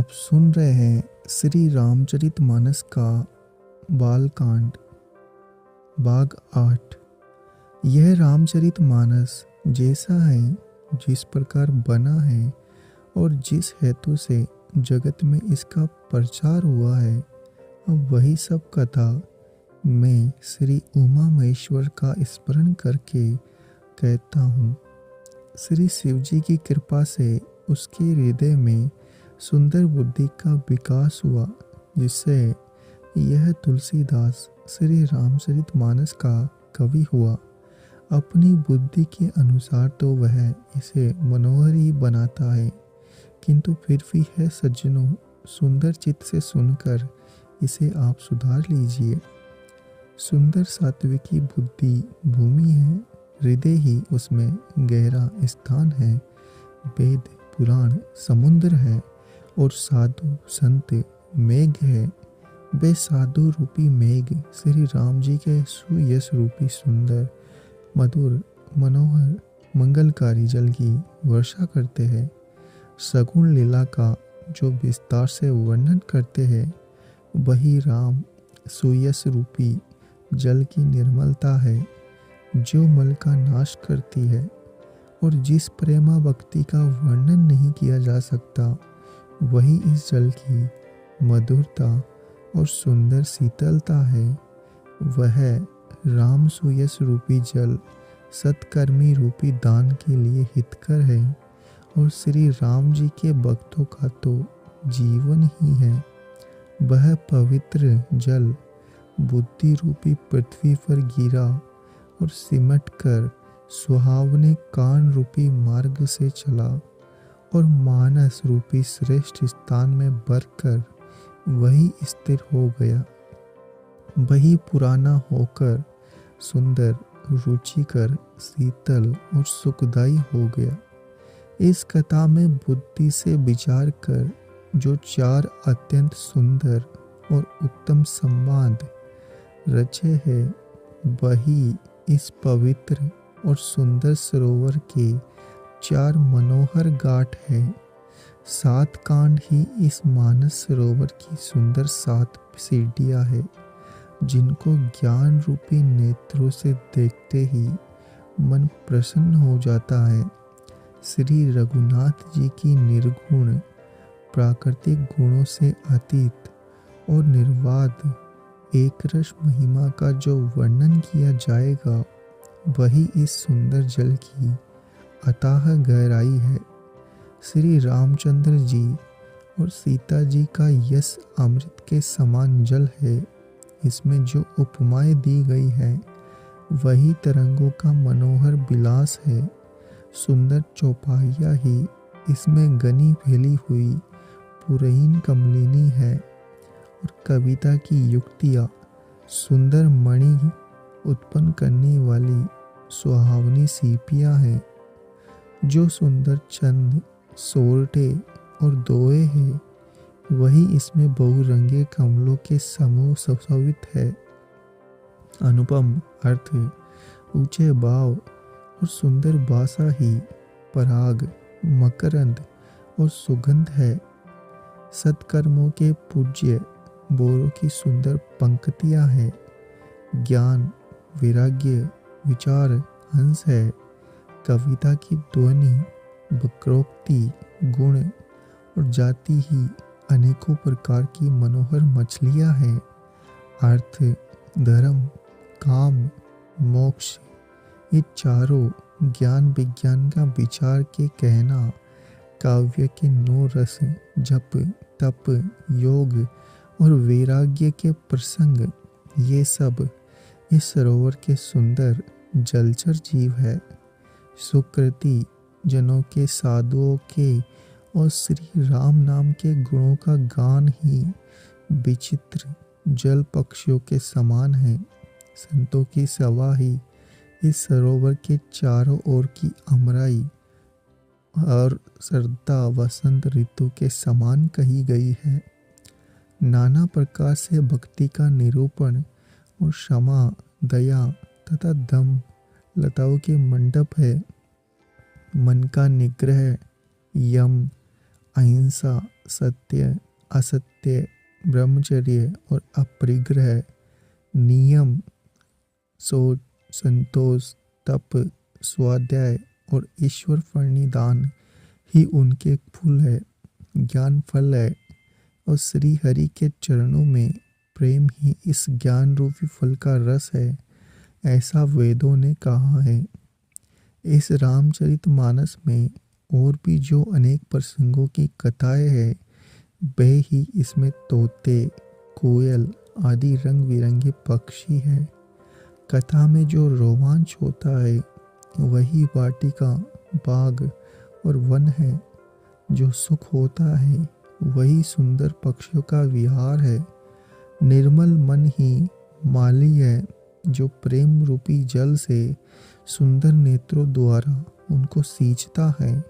आप सुन रहे हैं श्री रामचरितमानस का बालकांड भाग 8। यह रामचरितमानस जैसा है, जिस प्रकार बना है और जिस हेतु से जगत में इसका प्रचार हुआ है, अब वही सब कथा मैं श्री उमा महेश्वर का स्मरण करके कहता हूँ। श्री शिव जी की कृपा से उसके हृदय में सुंदर बुद्धि का विकास हुआ, जिससे यह तुलसीदास श्री रामचरितमानस का कवि हुआ। अपनी बुद्धि के अनुसार तो वह इसे मनोहर ही बनाता है, किंतु फिर भी है सज्जनों, सुंदर चित्त से सुनकर इसे आप सुधार लीजिए। सुंदर सात्विकी बुद्धि भूमि है, हृदय ही उसमें गहरा स्थान है। वेद पुराण समुद्र है और साधु संत मेघ है। वे साधु रूपी मेघ श्री राम जी के सुयश रूपी सुंदर मधुर मनोहर मंगलकारी जल की वर्षा करते हैं। सगुण लीला का जो विस्तार से वर्णन करते हैं, वही राम सुयश रूपी जल की निर्मलता है, जो मल का नाश करती है। और जिस प्रेमा भक्ति का वर्णन नहीं किया जा सकता, वही इस जल की मधुरता और सुंदर शीतलता है। वह राम सुयश रूपी जल सत्कर्मी रूपी दान के लिए हितकर है, और श्री राम जी के भक्तों का तो जीवन ही है। वह पवित्र जल बुद्धि रूपी पृथ्वी पर गिरा और सिमट कर सुहावने कान रूपी मार्ग से चला, और मानस रूपी श्रेष्ठ स्थान में बरकर वही स्थिर हो गया। वही पुराना होकर सुंदर रुचिकर शीतल और सुखदायी हो गया। इस कथा में बुद्धि से विचार कर जो चार अत्यंत सुंदर और उत्तम संवाद रचे हैं, वही इस पवित्र और सुंदर सरोवर के चार मनोहर घाट है। 7 कांड ही इस मानस सरोवर की सुंदर 7 सीढ़ियाँ है, जिनको ज्ञान रूपी नेत्रों से देखते ही मन प्रसन्न हो जाता है। श्री रघुनाथ जी की निर्गुण प्राकृतिक गुणों से अतीत और निर्वाद एक रस महिमा का जो वर्णन किया जाएगा, वही इस सुंदर जल की अथाह गहराई है। श्री रामचंद्र जी और सीता जी का यश अमृत के समान जल है। इसमें जो उपमाएं दी गई है, वही तरंगों का मनोहर विलास है। सुंदर चौपाइयाँ ही इसमें गनी फैली हुई पुरहीन कमलिनी है, और कविता की युक्तियाँ सुंदर मणि उत्पन्न करने वाली सुहावनी सीपियाँ हैं। जो सुंदर चंद सोरठे और दोए हैं, वही इसमें बहुरंगे कमलों के समूह सुशोभित है। अनुपम अर्थ, ऊंचे भाव और सुंदर भाषा ही पराग, मकरंद और सुगंध है। सत्कर्मों के पूज्य बोरों की सुंदर पंक्तियां हैं। ज्ञान, वैराग्य, विचार हंस है। कविता की ध्वनि, वक्रोक्ति, गुण और जाति ही अनेकों प्रकार की मनोहर मछलियां हैं। अर्थ, धर्म, काम, मोक्ष, ये चारों ज्ञान विज्ञान का विचार के कहना, काव्य के 9 रस, जप, तप, योग और वैराग्य के प्रसंग, ये सब इस सरोवर के सुंदर जलचर जीव है। सुकृति जनों के, साधुओं के और श्री राम नाम के गुणों का गान ही विचित्र जल पक्षियों के समान है। संतों की सभा ही इस सरोवर के चारों ओर की अमराई और श्रद्धा वसंत ऋतु के समान कही गई है। नाना प्रकार से भक्ति का निरूपण और क्षमा, दया तथा दम लताओं के मंडप है। मन का निग्रह, यम, अहिंसा, सत्य, असत्य, ब्रह्मचर्य और अपरिग्रह, नियम, सोच, संतोष, तप, स्वाध्याय और ईश्वर प्रणिधान ही उनके फूल है, ज्ञान फल है। और श्री हरि के चरणों में प्रेम ही इस ज्ञान रूपी फल का रस है, ऐसा वेदों ने कहा है। इस रामचरितमानस में और भी जो अनेक प्रसंगों की कथाएं हैं, वे ही इसमें तोते, कोयल आदि रंग बिरंगे पक्षी हैं। कथा में जो रोमांच होता है वही वाटिका, बाग और वन है। जो सुख होता है वही सुंदर पक्षियों का विहार है। निर्मल मन ही माली है, जो प्रेम रूपी जल से सुंदर नेत्रों द्वारा उनको सींचता है।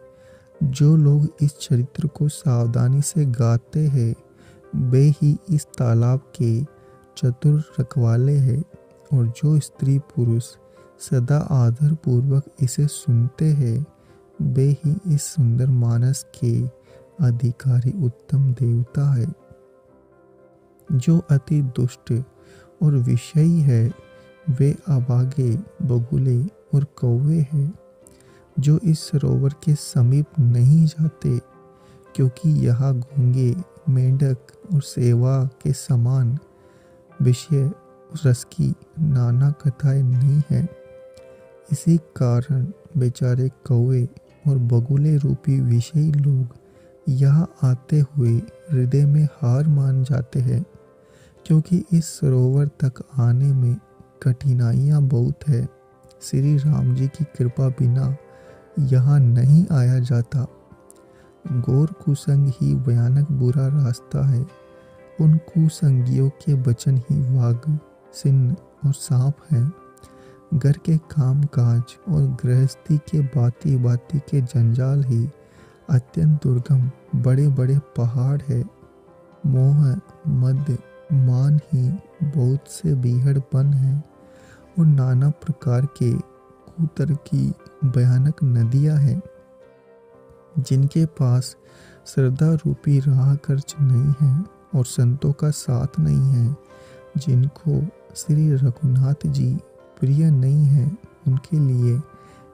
जो लोग इस चरित्र को सावधानी से गाते हैं, वे ही इस तालाब के चतुर रखवाले हैं। और जो स्त्री पुरुष सदा आदर पूर्वक इसे सुनते हैं, वे ही इस सुंदर मानस के अधिकारी उत्तम देवता है। जो अति दुष्ट और विषयी है, वे अभागे, बगुले और कौवे हैं। जो इस सरोवर के समीप नहीं जाते, क्योंकि यहाँ गूंगे, मेंढक और सेवा के समान विषय रस की नाना कथाएं नहीं है। इसी कारण बेचारे कौवे और बगुले रूपी विषयी लोग यहाँ आते हुए हृदय में हार मान जाते हैं, क्योंकि इस सरोवर तक आने में कठिनाइयाँ बहुत है। श्री राम जी की कृपा बिना यहाँ नहीं आया जाता। घोर कुसंग ही भयानक बुरा रास्ता है। उन कुसंगियों के वचन ही वाघ, सिंह और सांप हैं। घर के काम काज और गृहस्थी के बाती बाती के जंजाल ही अत्यंत दुर्गम बड़े बड़े पहाड़ है। मोह, मद, मान ही बहुत से बीहड़पन है और नाना प्रकार के कुतर्की भयानक नदियाँ हैं। जिनके पास श्रद्धा रूपी राह खर्च नहीं है और संतों का साथ नहीं है, जिनको श्री रघुनाथ जी प्रिय नहीं है, उनके लिए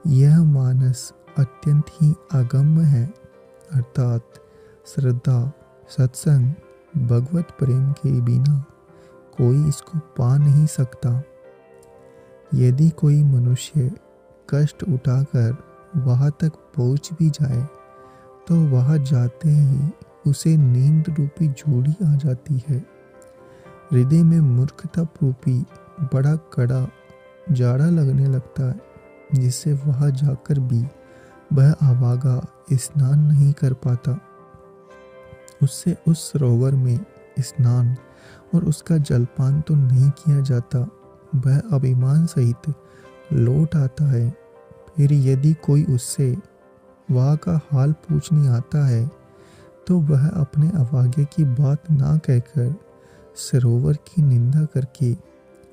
यह मानस अत्यंत ही अगम्य है। अर्थात श्रद्धा, सत्संग, भगवत प्रेम के बिना कोई इसको पा नहीं सकता। यदि कोई मनुष्य कष्ट उठाकर वहाँ तक पहुँच भी जाए, तो वहाँ जाते ही उसे नींद रूपी जोड़ी आ जाती है। हृदय में मूर्खता रूपी बड़ा कड़ा जाड़ा लगने लगता है, जिससे वहाँ जाकर भी वह अभागा स्नान नहीं कर पाता। उससे उस सरोवर में स्नान और उसका जलपान तो नहीं किया जाता, वह अभिमान सहित लौट आता है। फिर यदि कोई उससे वहाँ का हाल पूछने आता है, तो वह अपने अभागे की बात ना कहकर सरोवर की निंदा करके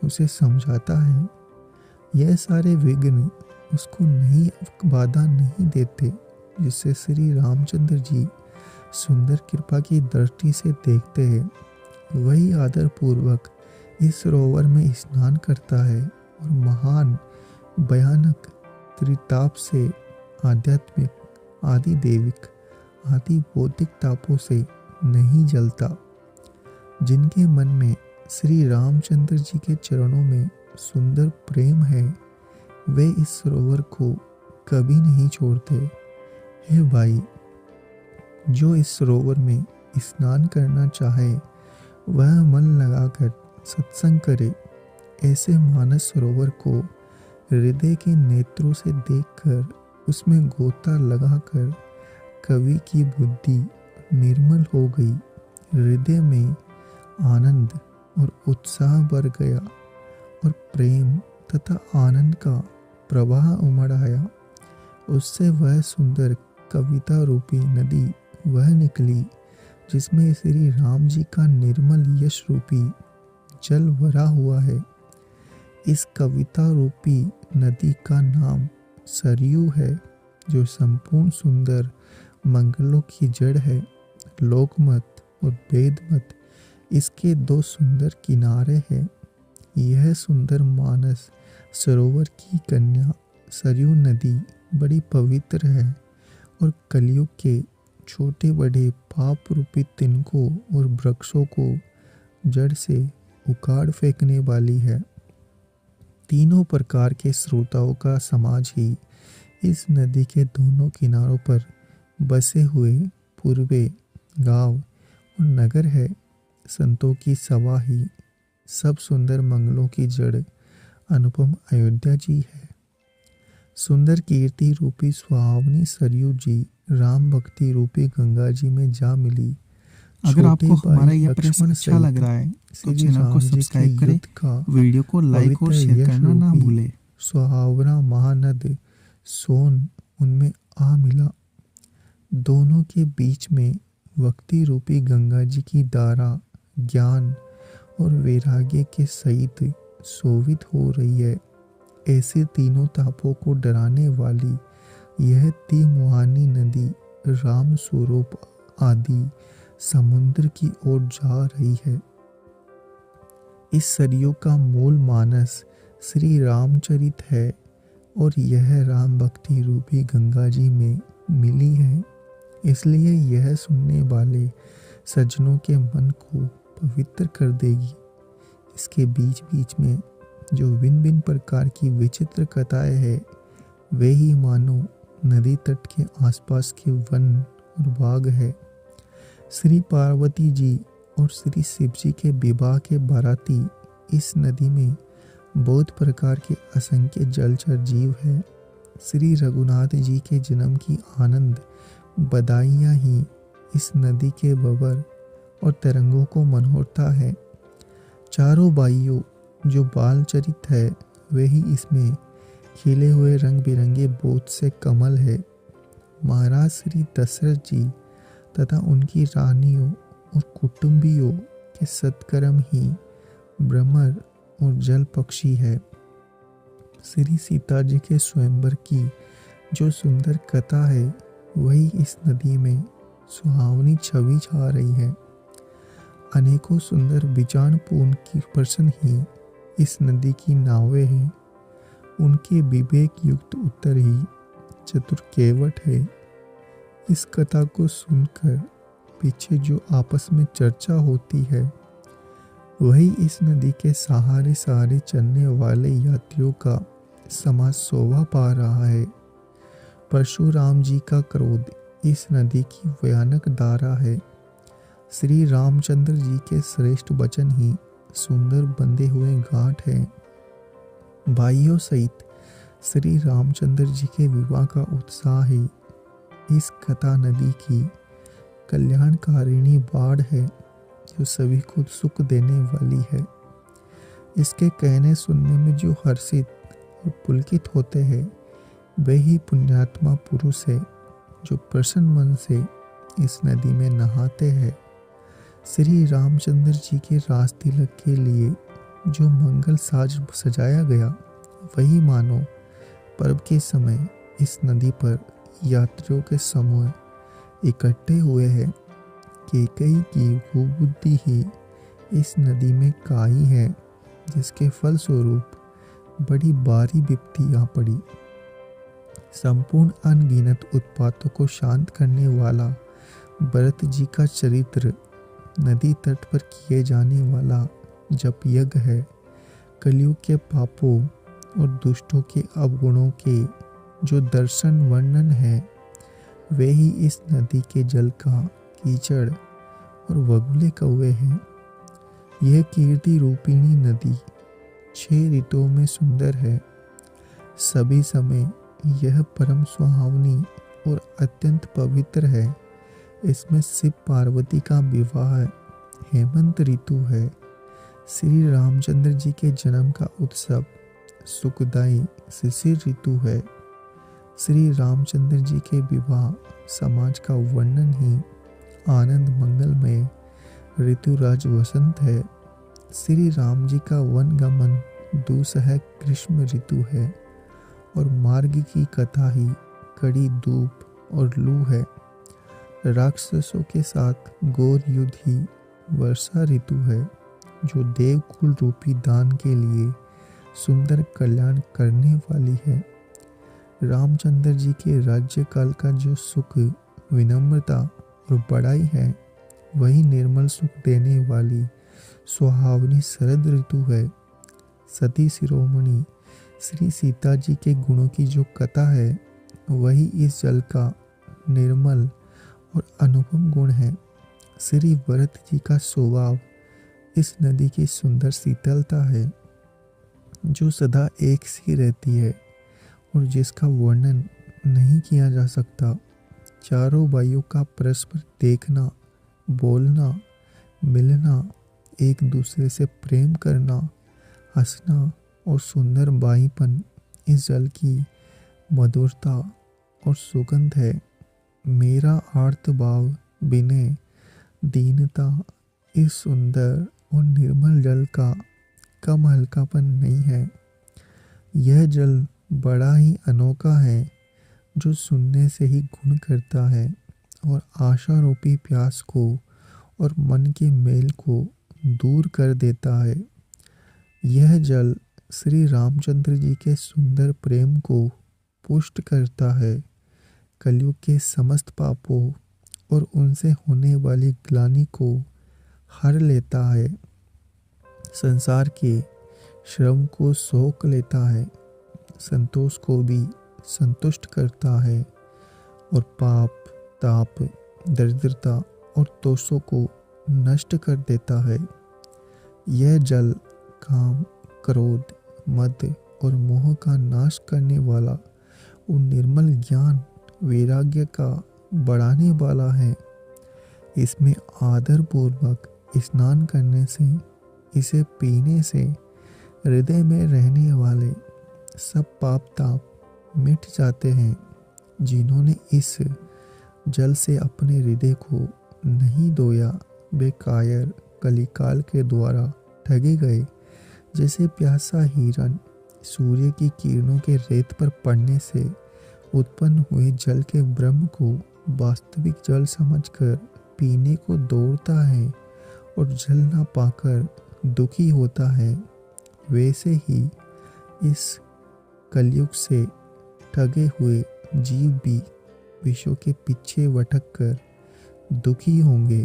उसे समझाता है। यह सारे विघ्न उसको नहीं बाधा नहीं देते, जिससे श्री रामचंद्र जी सुंदर कृपा की दृष्टि से देखते हैं। वही आदर पूर्वक इस सरोवर में स्नान करता है और महान भयानक त्रिताप से, आध्यात्मिक, आदि देविक, आदि बौद्धिक तापों से नहीं जलता। जिनके मन में श्री रामचंद्र जी के चरणों में सुंदर प्रेम है, वे इस सरोवर को कभी नहीं छोड़ते। हे भाई, जो इस सरोवर में स्नान करना चाहे, वह मन लगाकर सत्संग करे। ऐसे मानस सरोवर को हृदय के नेत्रों से देखकर उसमें गोता लगाकर कवि की बुद्धि निर्मल हो गई। हृदय में आनंद और उत्साह भर गया और प्रेम तथा आनंद का प्रवाह उमड़ आया। उससे वह सुंदर कविता रूपी नदी वह निकली, जिसमें श्री राम जी का निर्मल यश रूपी जल भरा हुआ है। इस कविता रूपी नदी का नाम सरयू है, जो संपूर्ण सुंदर मंगलों की जड़ है। लोकमत और वेदमत इसके दो सुंदर किनारे हैं। यह सुंदर मानस सरोवर की कन्या सरयू नदी बड़ी पवित्र है और कलयुग के छोटे बड़े पाप रूपी तिनकों और वृक्षों को जड़ से उखाड़ फेंकने वाली है। तीनों प्रकार के श्रोताओं का समाज ही इस नदी के दोनों किनारों पर बसे हुए पूर्वे गांव और नगर है। संतों की सभा ही सब सुंदर मंगलों की जड़ अनुपम अयोध्या जी है। सुंदर कीर्ति रूपी सुहावनी सरयू जी राम भक्ति रूपी गंगा जी में जा मिली। अगर आपको हमारा यह प्रश्न अच्छा लग रहा है तो चैनल को सब्सक्राइब करें, वीडियो को लाइक और शेयर करना ना भूलें। सुहावना महानद सोन उनमें आ मिला। दोनों के बीच में भक्ति रूपी गंगा जी की धारा ज्ञान और वैराग्य के सहित शोभित हो रही है। ऐसे तीनों तापों को डराने वाली यह तिमुहानी नदी राम स्वरूप आदि समुद्र की ओर जा रही है। इस सरयू का मूल मानस श्री रामचरित है और यह राम भक्ति रूपी गंगा जी में मिली है। इसलिए यह सुनने वाले सज्जनों के मन को पवित्र कर देगी। इसके बीच बीच में जो भिन्न भिन्न प्रकार की विचित्र कथाएं हैं, वे ही मानो नदी तट के आसपास के वन और बाग है। श्री पार्वती जी और श्री शिव जी के विवाह के बाराती इस नदी में बहुत प्रकार के असंख्य जलचर जीव है। श्री रघुनाथ जी के जन्म की आनंद बधाइयाँ ही इस नदी के बबर और तरंगों को मनोरता है। चारों बाइयों जो बालचरित है, वे ही इसमें खिले हुए रंग बिरंगे बहुत से कमल है। महाराज श्री दशरथ जी तथा उनकी रानियों और कुटुंबियों के सत्कर्म ही भ्रमर और जल पक्षी है। श्री सीता जी के स्वयंवर की जो सुंदर कथा है, वही इस नदी में सुहावनी छवि छा रही है। अनेकों सुंदर विचारपूर्ण की प्रश्न ही इस नदी की नावें हैं। उनके विवेक युक्त उत्तर ही चतुर केवट है। इस कथा को सुनकर पीछे जो आपस में चर्चा होती है, वही इस नदी के सहारे सहारे चलने वाले यात्रियों का समाज शोभा पा रहा है। परशुराम जी का क्रोध इस नदी की भयानक धारा है। श्री रामचंद्र जी के श्रेष्ठ वचन ही सुंदर बंधे हुए घाट हैं। भाइयों सहित श्री रामचंद्र जी के विवाह का उत्साह ही इस कथा नदी की कल्याणकारिणी बाढ़ है, जो सभी को सुख देने वाली है। इसके कहने सुनने में जो हर्षित और पुलकित होते हैं, वे ही पुण्यात्मा पुरुष है, जो प्रसन्न मन से इस नदी में नहाते हैं। श्री रामचंद्र जी के रास तिलक के लिए जो मंगल साज सजाया गया, वही मानो पर्व के समय इस नदी पर यात्रियों के समूह इकट्ठे हुए हैं। कैकेयी की कुबुद्धि ही इस नदी में काई है, जिसके फलस्वरूप बड़ी भारी विपत्ति आ पड़ी। संपूर्ण अनगिनत उत्पातों को शांत करने वाला भरत जी का चरित्र नदी तट पर किए जाने वाला जप यज्ञ है। कलयुग के पापों और दुष्टों के अवगुणों के जो दर्शन वर्णन है, वे ही इस नदी के जल का कीचड़ और बगुले कौवे हैं। यह कीर्ति रूपिणी नदी 6 ऋतुओं में सुंदर है। सभी समय यह परम सुहावनी और अत्यंत पवित्र है। इसमें शिव पार्वती का विवाह हेमंत ऋतु है। श्री रामचंद्र जी के जन्म का उत्सव सुखदायी शिशिर ऋतु है। श्री रामचंद्र जी के विवाह समाज का वर्णन ही आनंद मंगलमय ऋतुराज वसंत है। श्री राम जी का वन गमन दूसह ग्रीष्म ऋतु है और मार्ग की कथा ही कड़ी धूप और लू है। राक्षसों के साथ घोर युद्ध ही वर्षा ऋतु है, जो देवकुल रूपी दान के लिए सुंदर कल्याण करने वाली है। रामचंद्र जी के राज्य काल का जो सुख, विनम्रता और बड़ाई है, वही निर्मल सुख देने वाली सुहावनी शरद ऋतु है। सती शिरोमणि श्री सीता जी के गुणों की जो कथा है, वही इस जल का निर्मल और अनुपम गुण है। श्री भरत जी का स्वभाव इस नदी की सुंदर शीतलता है, जो सदा एक सी रहती है और जिसका वर्णन नहीं किया जा सकता। चारों भाइयों का परस्पर देखना, बोलना, मिलना, एक दूसरे से प्रेम करना, हंसना और सुंदर भाईपन इस जल की मधुरता और सुगंध है। मेरा आर्त भाव, विनय, दीनता इस सुंदर और निर्मल जल का कम हल्कापन नहीं है। यह जल बड़ा ही अनोखा है, जो सुनने से ही गुण करता है और आशा रूपी प्यास को और मन के मेल को दूर कर देता है। यह जल श्री रामचंद्र जी के सुंदर प्रेम को पुष्ट करता है, कलयुग के समस्त पापों और उनसे होने वाली ग्लानि को हर लेता है, संसार के श्रम को सोख लेता है, संतोष को भी संतुष्ट करता है और पाप, ताप, दरिद्रता और दोषों को नष्ट कर देता है। यह जल काम, क्रोध, मद और मोह का नाश करने वाला और निर्मल ज्ञान, वैराग्य का बढ़ाने वाला है। इसमें आदर पूर्वक स्नान करने से, इसे पीने से हृदय में रहने वाले सब पाप ताप मिट जाते हैं। जिन्होंने इस जल से अपने हृदय को नहीं धोया, वे कायर कलिकाल के द्वारा ठगे गए। जैसे प्यासा हिरन सूर्य की किरणों के रेत पर पड़ने से उत्पन्न हुए जल के ब्रह्म को वास्तविक जल समझकर पीने को दौड़ता है और जल ना पाकर दुखी होता है, वैसे ही इस कलयुग से ठगे हुए जीव भी विषयों के पीछे भटक कर दुखी होंगे।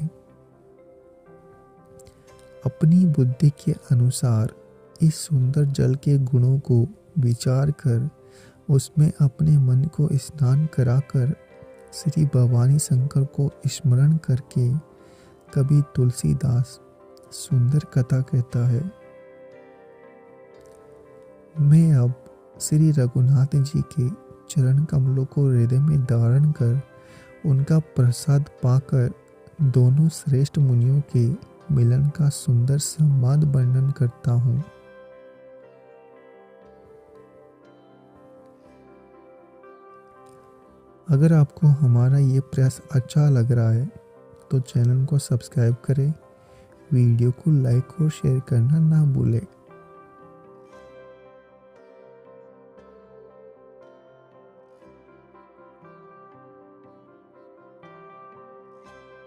अपनी बुद्धि के अनुसार इस सुंदर जल के गुणों को विचार कर उसमें अपने मन को स्नान कराकर श्री भवानी शंकर को स्मरण करके कवि तुलसीदास सुंदर कथा कहता है। मैं अब श्री रघुनाथ जी के चरण कमलों को हृदय में धारण कर उनका प्रसाद पाकर दोनों श्रेष्ठ मुनियों के मिलन का सुंदर संवाद वर्णन करता हूँ। अगर आपको हमारा ये प्रयास अच्छा लग रहा है तो चैनल को सब्सक्राइब करें, वीडियो को लाइक और शेयर करना ना भूलें।